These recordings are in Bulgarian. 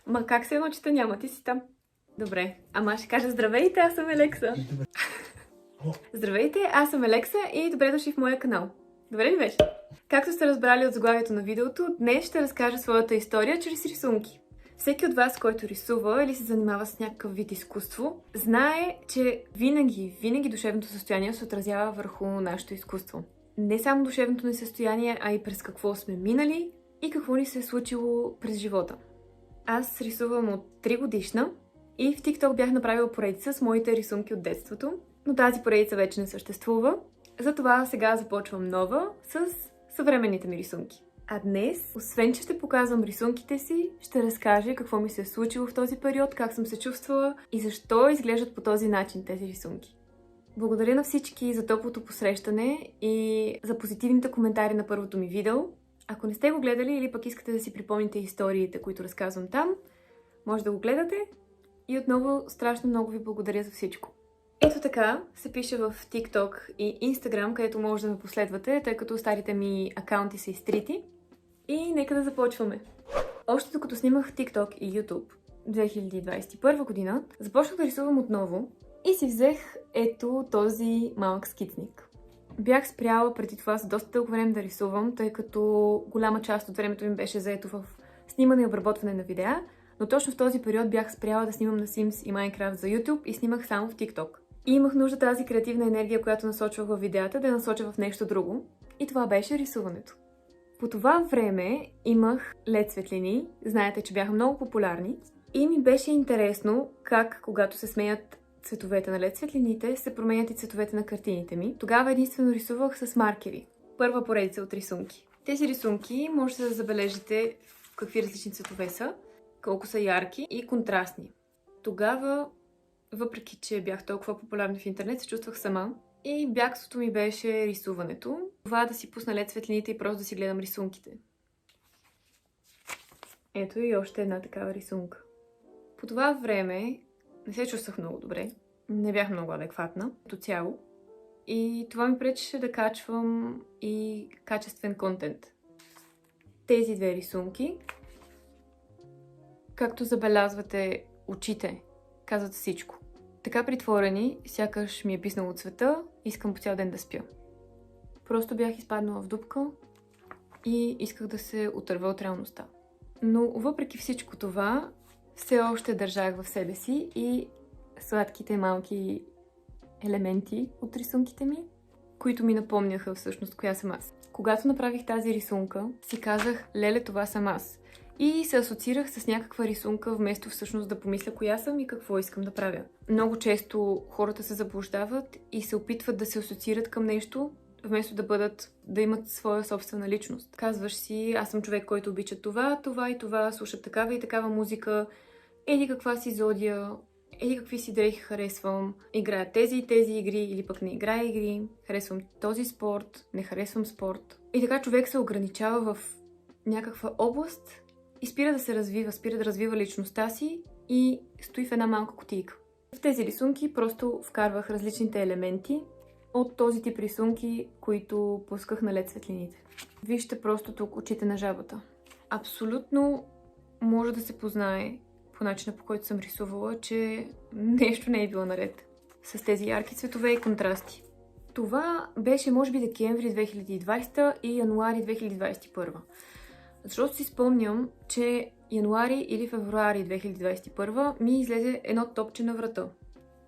Ма как се едно, че те няма? Ти си там. Добре. Ама ще кажа здравейте, аз съм Елекса. Здравейте, аз съм Елекса и добре дошли в моя канал. Добре ли беше? Както сте разбрали от заглавието на видеото, днес ще разкажа своята история чрез рисунки. Всеки от вас, който рисува или се занимава с някакъв вид изкуство, знае, че винаги душевното състояние се отразява върху нашето изкуство. Не само душевното ни състояние, а и през какво сме минали и какво ни се е случило през живота. Аз рисувам от 3 годишна и в TikTok бях направила поредица с моите рисунки от детството, но тази поредица вече не съществува. Затова сега започвам нова с съвременните ми рисунки. А днес, освен че ще показвам рисунките си, ще разкажа какво ми се е случило в този период, как съм се чувствала и защо изглеждат по този начин тези рисунки. Благодаря на всички за топлото посрещане и за позитивните коментари на първото ми видео. Ако не сте го гледали или пък искате да си припомните историите, които разказвам там, може да го гледате. И отново страшно много ви благодаря за всичко. Ето така се пише в TikTok и Instagram, където може да ме последвате, тъй като старите ми акаунти са изтрити. И нека да започваме. Още докато снимах TikTok и YouTube 2021 година, започнах да рисувам отново и си взех ето този малък скицник. Бях спряла преди това за доста дълго време да рисувам, тъй като голяма част от времето ми беше заето в снимане и обработване на видеа, но точно в този период бях спряла да снимам на Sims и Minecraft за YouTube и снимах само в TikTok. И имах нужда тази креативна енергия, която насочвах в видеята, да я насоча в нещо друго. И това беше рисуването. По това време имах LED светлини, знаете, че бяха много популярни. И ми беше интересно как, когато се сменят цветовете на LED светлините, се променят и цветовете на картините ми. Тогава единствено рисувах с маркери. Първа поредица от рисунки. Тези рисунки можете да забележите в какви различни цветове са, колко са ярки и контрастни. Тогава, въпреки че бях толкова популярна в интернет, се чувствах сама и бягството ми беше рисуването. Това да си пусна LED светлините и просто да си гледам рисунките. Ето и още една такава рисунка. По това време не се чувствах много добре. Не бях много адекватна като цяло. И това ми пречеше да качвам и качествен контент. Тези две рисунки, както забелязвате, очите казват всичко. Така притворени, сякаш ми е писнало от света, искам по цял ден да спя. Просто бях изпаднала в дупка и исках да се отърва от реалността. Но въпреки всичко това, все още държах в себе си и сладките малки елементи от рисунките ми, които ми напомняха всъщност коя съм аз. Когато направих тази рисунка, си казах, леле, това съм аз. И се асоциирах с някаква рисунка, вместо всъщност да помисля коя съм и какво искам да правя. Много често хората се заблуждават и се опитват да се асоциират към нещо, вместо да имат своя собствена личност. Казваш си, аз съм човек, който обича това, това и това, слуша такава и такава музика, еди каква си зодия, еди какви си дрехи харесвам, играя тези и тези игри или пък не играя игри, харесвам този спорт, не харесвам спорт. И така човек се ограничава в някаква област и спира да се развива, спира да развива личността си и стои в една малка кутийка. В тези рисунки просто вкарвах различните елементи от този тип рисунки, които пусках на LED светлините. Вижте просто тук очите на жабата. Абсолютно може да се познае по начина, по който съм рисувала, че нещо не е било наред с тези ярки цветове и контрасти. Това беше може би декември 2020 и януари 2021. Защото си спомням, че януари или февруари 2021 ми излезе едно топче на врата.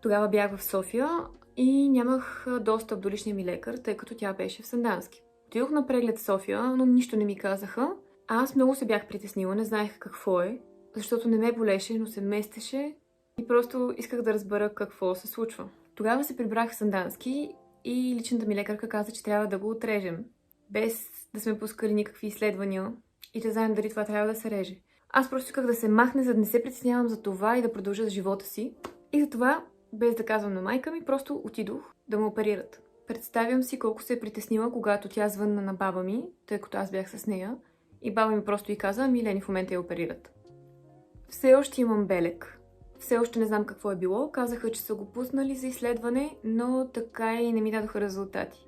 Тогава бях в София и нямах достъп до личния ми лекар, тъй като тя беше в Сандански. Отидох на преглед в София, но нищо не ми казаха. Аз много се бях притеснила, не знаех какво е, защото не ме болеше, но се местеше и просто исках да разбера какво се случва. Тогава се прибрах в Сандански и личната ми лекарка каза, че трябва да го отрежем, без да сме пускали никакви изследвания и да знаем дали това трябва да се реже. Аз просто исках да се махне, за да не се притеснявам за това и да продължа с живота си. И затова, без да казвам на майка ми, просто отидох да ме оперират. Представям си колко се е притеснила, когато тя звънна на баба ми, тъй като аз бях с нея, и баба ми просто й каза, Лени, в момента я оперират. Все още имам белег. Все още не знам какво е било. Казаха, че са го пуснали за изследване, но така и не ми дадоха резултати.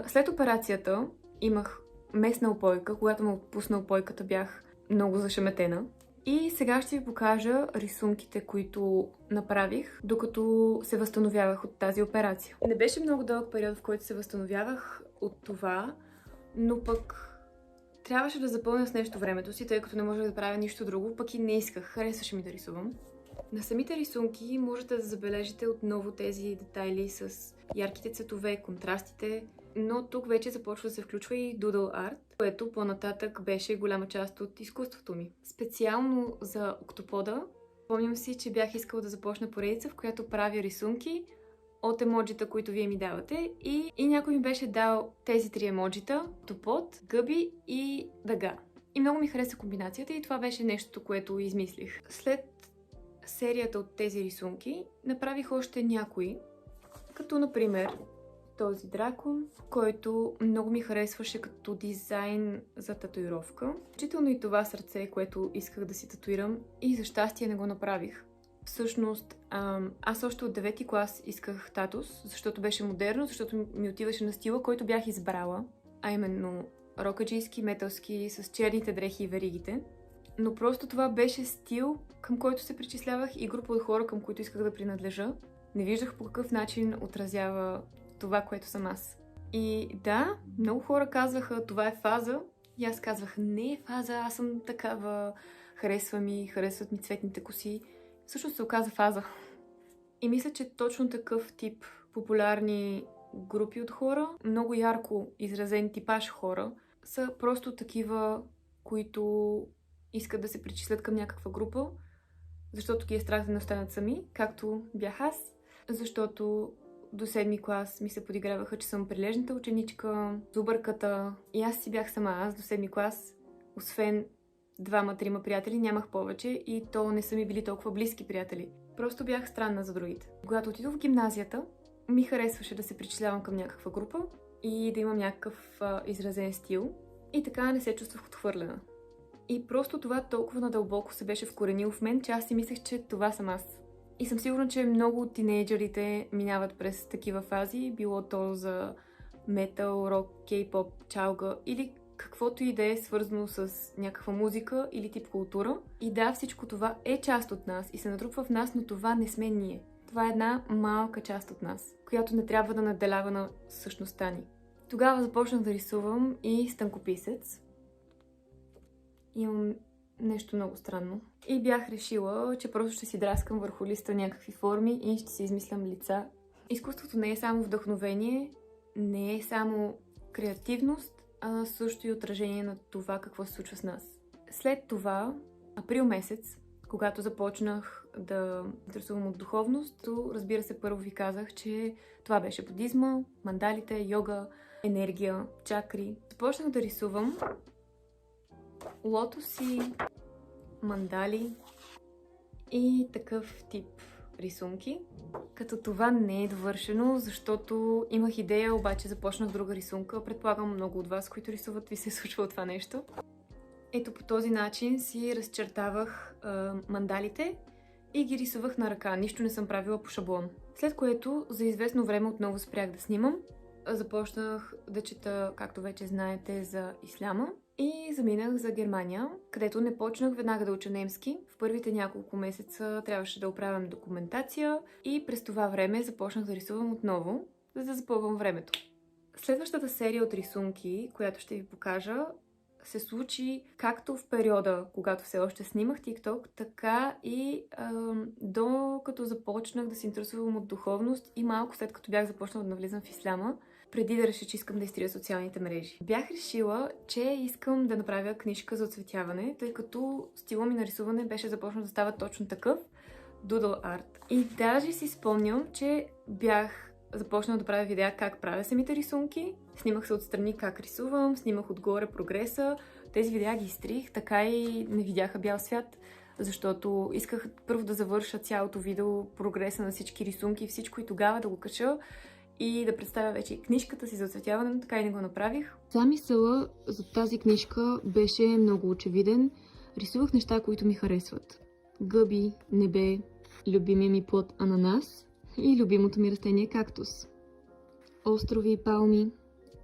След операцията имах местна упойка. Когато ме отпусна упойката, бях много зашеметена. И сега ще ви покажа рисунките, които направих, докато се възстановявах от тази операция. Не беше много дълъг период, в който се възстановявах от това, но пък трябваше да запълня с нещо времето си, тъй като не можех да правя нищо друго, пък и не исках. Харесваше ми да рисувам. На самите рисунки можете да забележите отново тези детайли с ярките цветове, контрастите, но тук вече започва да се включва и doodle art, което по-нататък беше голяма част от изкуството ми. Специално за октопода, помням си, че бях искала да започна поредица, в която правя рисунки от емоджита, които вие ми давате, и някой ми беше дал тези 3 емоджита: октопод, гъби и дъга. И много ми хареса комбинацията и това беше нещото, което измислих. След серията от тези рисунки направих още някои, като например този дракон, който много ми харесваше като дизайн за татуировка. Включително и това сърце, което исках да си татуирам, и за щастие не го направих. Всъщност, аз още от 9-ти клас исках татус, защото беше модерно, защото ми отиваше на стила, който бях избрала, а именно рокаджийски, металски, с черните дрехи и веригите. Но просто това беше стил, към който се причислявах, и група от хора, към които исках да принадлежа. Не виждах по какъв начин отразява това, което съм аз. И да, много хора казваха: това е фаза. И аз казвах: не е фаза, аз съм такава, харесват ми цветните коси. Всъщност се оказа фаза. И мисля, че точно такъв тип популярни групи от хора, много ярко изразен типаж хора, са просто такива, които искат да се причислят към някаква група, защото ги е страх да не останат сами, както бях аз, защото до 7-ми клас ми се подиграваха, че съм прилежната ученичка, зубърката, и аз си бях сама. Аз до 7-ми клас, освен 2-3 приятели, нямах повече, и то не са ми били толкова близки приятели. Просто бях странна за другите. Когато отидох в гимназията, ми харесваше да се причислявам към някаква група и да имам някакъв изразен стил, и така не се чувствах отхвърлена. И просто това толкова надълбоко се беше вкоренило в мен, че аз си мислех, че това съм аз. И съм сигурна, че много от тинейджърите минават през такива фази, било то за метал, рок, кей-поп, чалга или каквото и да е свързано с някаква музика или тип култура. И да, всичко това е част от нас и се натрупва в нас, но това не сме ние. Това е една малка част от нас, която не трябва да надделява на същността ни. Тогава започнах да рисувам и стънкописец. Имам нещо много странно. И бях решила, че просто ще си драскам върху листа някакви форми и ще си измислям лица. Изкуството не е само вдъхновение, не е само креативност, а също и отражение на това какво се случва с нас. След това, април месец, когато започнах да интересувам от духовност, то, разбира се, първо ви казах, че това беше будизма, мандалите, йога, енергия, чакри. Започнах да рисувам лотоси, мандали и такъв тип рисунки. Като това не е довършено, защото имах идея, обаче започнах друга рисунка. Предполагам, много от вас, които рисуват, ви се е случвало това нещо. Ето по този начин си разчертавах мандалите и ги рисувах на ръка. Нищо не съм правила по шаблон. След което за известно време отново спрях да снимам. Започнах да чета, както вече знаете, за исляма. И заминах за Германия, където не почнах веднага да уча немски. В първите няколко месеца трябваше да оправям документация и през това време започнах да рисувам отново, за да запълвам времето. Следващата серия от рисунки, която ще ви покажа, се случи както в периода, когато все още снимах TikTok, така и докато започнах да се интересувам от духовност и малко след като бях започнала да навлизам в исляма, преди да реша, че искам да изтрия социалните мрежи. Бях решила, че искам да направя книжка за оцветяване, тъй като стила ми на рисуване беше започнал да става точно такъв – doodle art. И даже си спомням, че бях започнала да правя видеа как правя самите рисунки, снимах се отстрани как рисувам, снимах отгоре прогреса. Тези видеа ги изтрих, така и не видяха бял свят, защото исках първо да завърша цялото видео, прогреса на всички рисунки и всичко, и тогава да го кача и да представя вече книжката си за оцветяване, но така и не го направих. Замисъла за тази книжка беше много очевиден. Рисувах неща, които ми харесват. Гъби, небе, любимия ми плод ананас и любимото ми растение кактус. Острови и палми,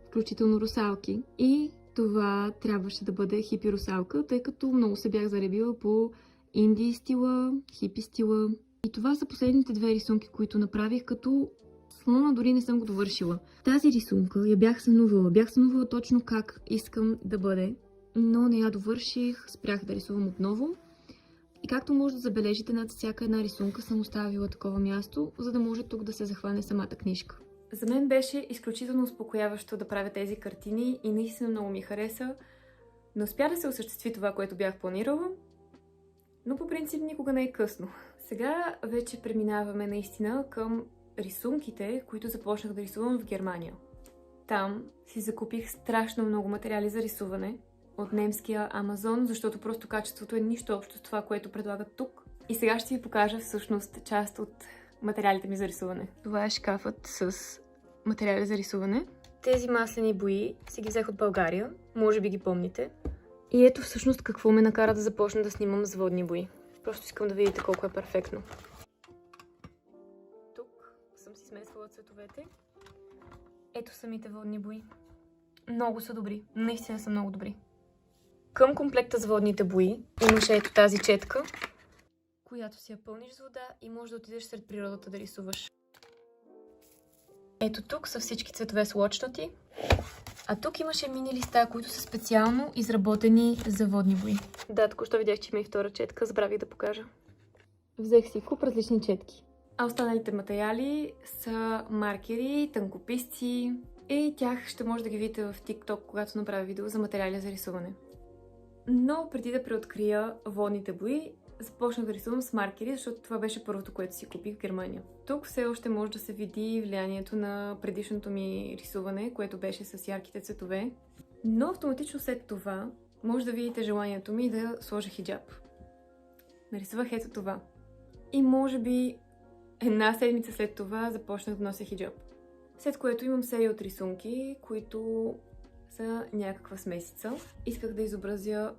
включително русалки. И това трябваше да бъде хипи русалка, тъй като много се бях заребила по инди стила, хипи стила. И това са последните две рисунки, които направих, като слона дори не съм го довършила. Тази рисунка я бях сънувала. Бях сънувала точно как искам да бъде, но не я довърших, спрях да рисувам отново. И както може да забележите, над всяка една рисунка съм оставила такова място, за да може тук да се захване самата книжка. За мен беше изключително успокояващо да правя тези картини и наистина много ми хареса. Не успя да се осъществи това, което бях планирала, но по принцип никога не е късно. Сега вече преминаваме наистина към рисунките, които започнах да рисувам в Германия. Там си закупих страшно много материали за рисуване от немския Амазон, защото просто качеството е нищо общо с това, което предлагат тук. И сега ще ви покажа всъщност част от материалите ми за рисуване. Това е шкафът с материали за рисуване. Тези маслени бои си ги взех от България, може би ги помните. И ето всъщност какво ме накара да започна да снимам с водни бои. Просто искам да видите колко е перфектно. Тук съм си смесвала цветовете. Ето самите водни бои. Много са добри. Наистина са много добри. Към комплекта с водните бои имаше ето тази четка, която си я пълниш с вода и можеш да отидеш сред природата да рисуваш. Ето тук са всички цветове слочнати. А тук имаше мини листа, които са специално изработени за водни бои. Да, току-що видях, че има и втора четка, забравих да покажа. Взех си куп различни четки. А останалите материали са маркери, тънкописци и тях ще може да ги видите в TikTok, когато направя видео за материали за рисуване. Но преди да преоткрия водните бои, започнах да рисувам с маркери, защото това беше първото, което си купих в Германия. Тук все още може да се види влиянието на предишното ми рисуване, което беше с ярките цветове. Но автоматично след това може да видите желанието ми да сложа хиджаб. Нарисувах ето това. И може би една седмица след това започнах да нося хиджаб. След което имам серия от рисунки, които са някаква смесица. Исках да изобразя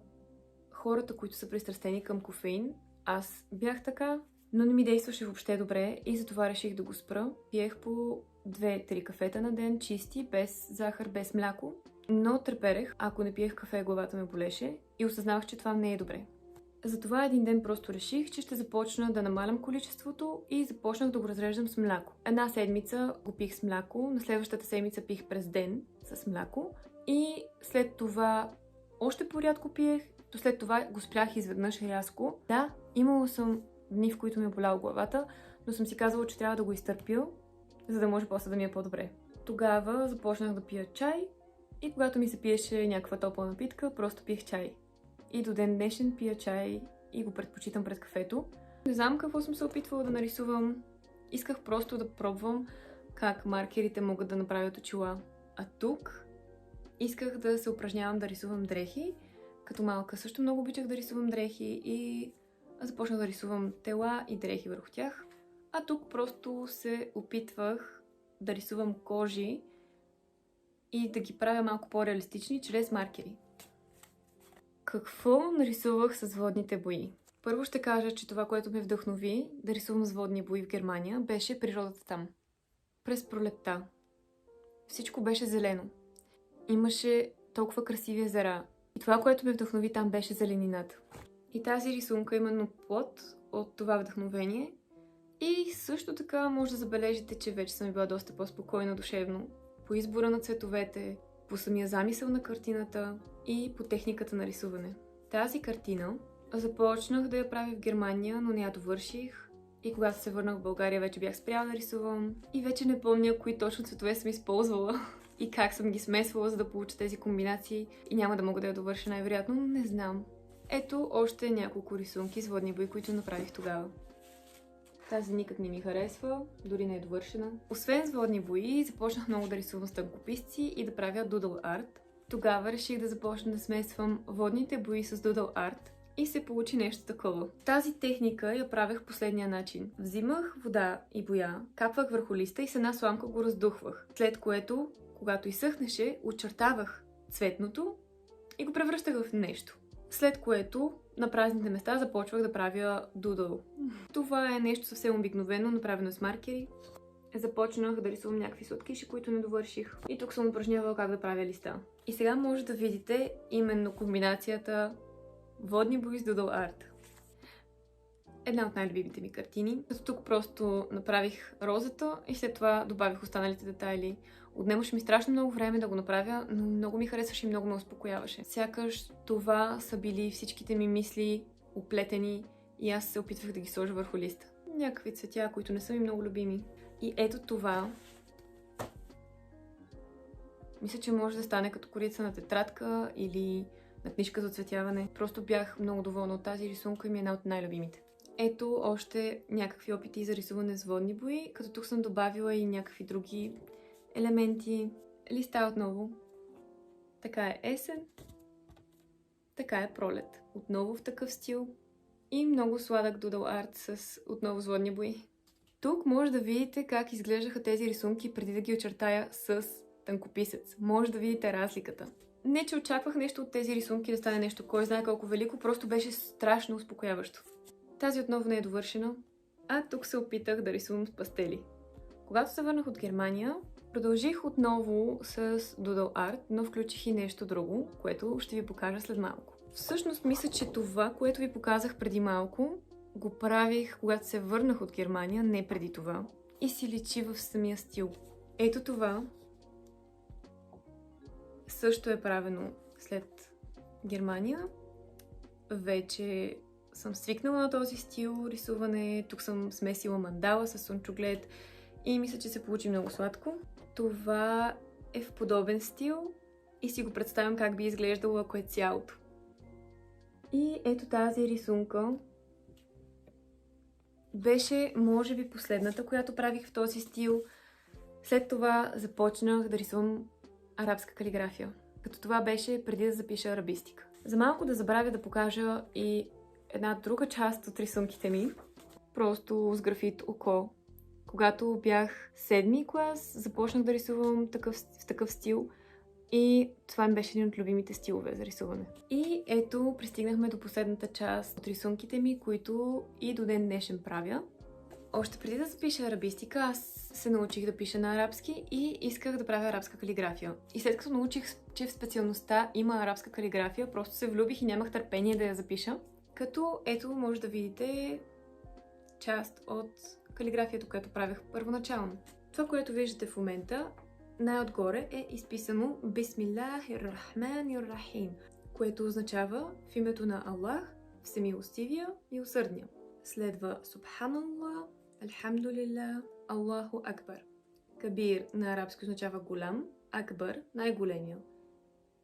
хората, които са пристрастени към кофеин. Аз бях така, но не ми действаше въобще добре и затова реших да го спра. Пиех по 2-3 кафета на ден, чисти, без захар, без мляко. Но треперех, ако не пиех кафе, главата ме болеше и осъзнавах, че това не е добре. Затова един ден просто реших, че ще започна да намалям количеството и започнах да го разреждам с мляко. Една седмица го пих с мляко, на следващата седмица пих през ден с мляко и след това още порядко пиех, то след това го спрях изведнъж рязко. Да, имала съм дни, в които ми е боляла главата, но съм си казала, че трябва да го изтърпя, за да може после да ми е по-добре. Тогава започнах да пия чай и когато ми се пиеше някаква топла напитка, просто пих чай. И до ден днешен пия чай и го предпочитам пред кафето. Не знам какво съм се опитвала да нарисувам. Исках просто да пробвам как маркерите могат да направят очила. А тук исках да се упражнявам да рисувам дрехи. Като малка също много обичах да рисувам дрехи и започнах да рисувам тела и дрехи върху тях. А тук просто се опитвах да рисувам кожи и да ги правя малко по-реалистични чрез маркери. Какво нарисувах с водните бои? Първо ще кажа, че това, което ме вдъхнови да рисувам с водни бои в Германия, беше природата там. През пролетта. Всичко беше зелено. Имаше толкова красиви езера. И това, което ме вдъхнови там, беше зеленината. И тази рисунка е именно плод от това вдъхновение. И също така може да забележите, че вече съм била доста по-спокойна душевно по избора на цветовете, по самия замисъл на картината и по техниката на рисуване. Тази картина започнах да я правя в Германия, но не я довърших. И когато се върнах в България, вече бях спряла да рисувам. И вече не помня кои точно цветове съм използвала и как съм ги смесвала, за да получа тези комбинации. И няма да мога да я довърша най-вероятно, но не знам. Ето още няколко рисунки с водни бои, които направих тогава. Тази никак не ми харесва, дори не е довършена. Освен с водни бои, започнах много да рисувам с тънкописци и да правя doodle art. Тогава реших да започна да смесвам водните бои с doodle art и се получи нещо такова. Тази техника я правех последния начин. Взимах вода и боя, капвах върху листа и с една сламка го раздухвах. След което, когато изсъхнеше, очертавах цветното и го превръщах в нещо. След което на празните места започвах да правя дудъл. Това е нещо съвсем обикновено, направено с маркери. Започнах да рисувам някакви сладкиши, които не довърших. И тук съм упражнявала как да правя листа. И сега може да видите именно комбинацията водни бои с Doodle Art. Една от най-любимите ми картини. Като тук просто направих розата и след това добавих останалите детайли. Отнемаше ми страшно много време да го направя, но много ми харесваше и много ме успокояваше. Сякаш това са били всичките ми мисли оплетени и аз се опитвах да ги сложа върху листа. Някакви цветя, които не са ми много любими. И ето това. Мисля, че може да стане като корица на тетрадка или на книжка за оцветяване. Просто бях много доволна от тази рисунка и ми е една от най-любимите. Ето още някакви опити за рисуване с водни бои, като тук съм добавила и някакви други елементи. Листа отново. Така е есен. Така е пролет. Отново в такъв стил. И много сладък Doodle Art с отново с водни бои. Тук може да видите как изглеждаха тези рисунки преди да ги очертая с тънкописец. Може да видите разликата. Не, че очаквах нещо от тези рисунки да стане нещо, кой знае колко велико, просто беше страшно успокояващо. Тази отново не е довършена, а тук се опитах да рисувам с пастели. Когато се върнах от Германия, продължих отново с Doodle Art, но включих и нещо друго, което ще ви покажа след малко. Всъщност мисля, че това, което ви показах преди малко, го правих, когато се върнах от Германия, не преди това. И си личи в самия стил. Ето това също е правено след Германия. Вече съм свикнала на този стил рисуване. Тук съм смесила мандала с слънчоглед и мисля, че се получи много сладко. Това е в подобен стил и си го представям как би изглеждало, ако е цялото. И ето тази рисунка беше, може би, последната, която правих в този стил. След това започнах да рисувам арабска калиграфия. Като това беше преди да запиша арабистика. За малко да забравя да покажа и една друга част от рисунките ми. Просто с графит око. Когато бях 7-ми клас, започнах да рисувам в такъв стил. И това ми беше един от любимите стилове за рисуване. И ето, пристигнахме до последната част от рисунките ми, които и до ден днешен правя. Още преди да запиша арабистика, аз се научих да пиша на арабски и исках да правя арабска калиграфия. И след като научих, че в специалността има арабска калиграфия, просто се влюбих и нямах търпение да я запиша. Като ето може да видите част от калиграфията, която правях първоначално. Това, което виждате в момента, най-отгоре е изписано Бисмиллахир Рахманир Рахим, което означава в името на Аллах, всемилостивия и усърдния. Следва Субханаллах, Алхамдулилlah, Аллаху Акбар. Кабир на арабски означава голям, Акбар най-големия.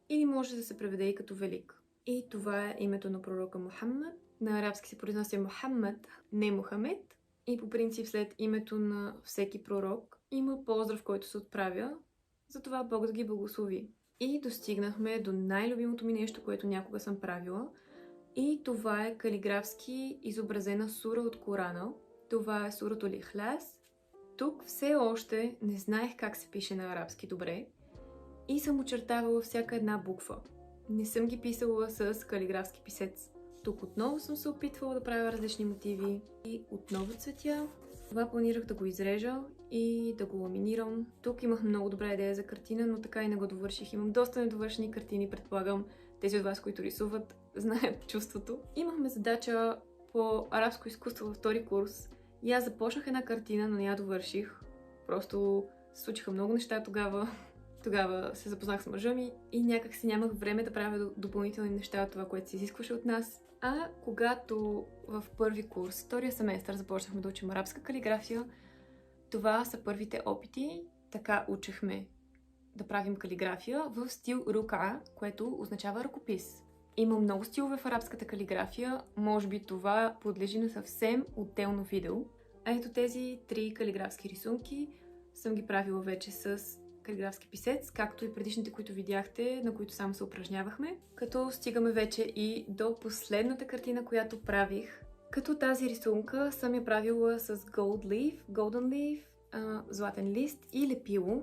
Или може да се преведе и като велик. И това е името на пророка Мухаммад. На арабски се произнася Мухаммад, не Мухамед. И по принцип след името на всеки пророк има поздрав, който се отправя. Затова Бог да ги благослови. И достигнахме до най-любимото ми нещо, което някога съм правила. И това е калиграфски изобразена сура от Корана. Това е сурато Ихлас. Тук все още не знаех как се пише на арабски добре. И съм очертавала всяка една буква. Не съм ги писала с калиграфски писец. Тук отново съм се опитвала да правя различни мотиви и отново цветя. Това планирах да го изрежа и да го ламинирам. Тук имах много добра идея за картина, но така и не го довърших. Имам доста недовършени картини, предполагам. Тези от вас, които рисуват, знаят чувството. Имахме задача по арабско изкуство във втори курс и аз започнах една картина, но не я довърших. Просто се случиха много неща тогава. Тогава се запознах с мъжа ми и някак си нямах време да правя допълнителни неща от това, което се изискваше от нас. А когато в първи курс, втория семестър, започнахме да учим арабска калиграфия, това са първите опити. Така учехме да правим калиграфия в стил рука, което означава ръкопис. Има много стилове в арабската калиграфия, може би това подлежи на съвсем отделно видео. А ето тези 3 калиграфски рисунки съм ги правила вече с калиграфски писец, както и предишните, които видяхте, на които само се упражнявахме. Като стигаме вече и до последната картина, която правих. Като тази рисунка съм я правила с Golden Leaf, златен лист и лепило.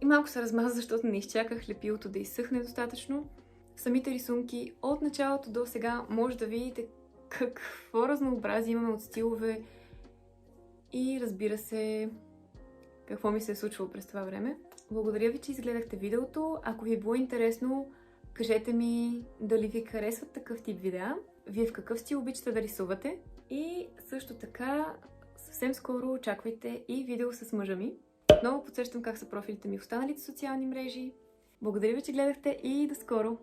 И малко се размаза, защото не изчаках лепилото да изсъхне достатъчно. Самите рисунки от началото до сега може да видите какво разнообразие имаме от стилове и разбира се какво ми се е случвало през това време. Благодаря ви, че изгледахте видеото. Ако ви е било интересно, кажете ми дали ви харесват такъв тип видеа, вие в какъв стил обичате да рисувате и също така съвсем скоро очаквайте и видео с мъжа ми. Отново подсещам как са профилите ми в останалите социални мрежи. Благодаря ви, че гледахте и до скоро!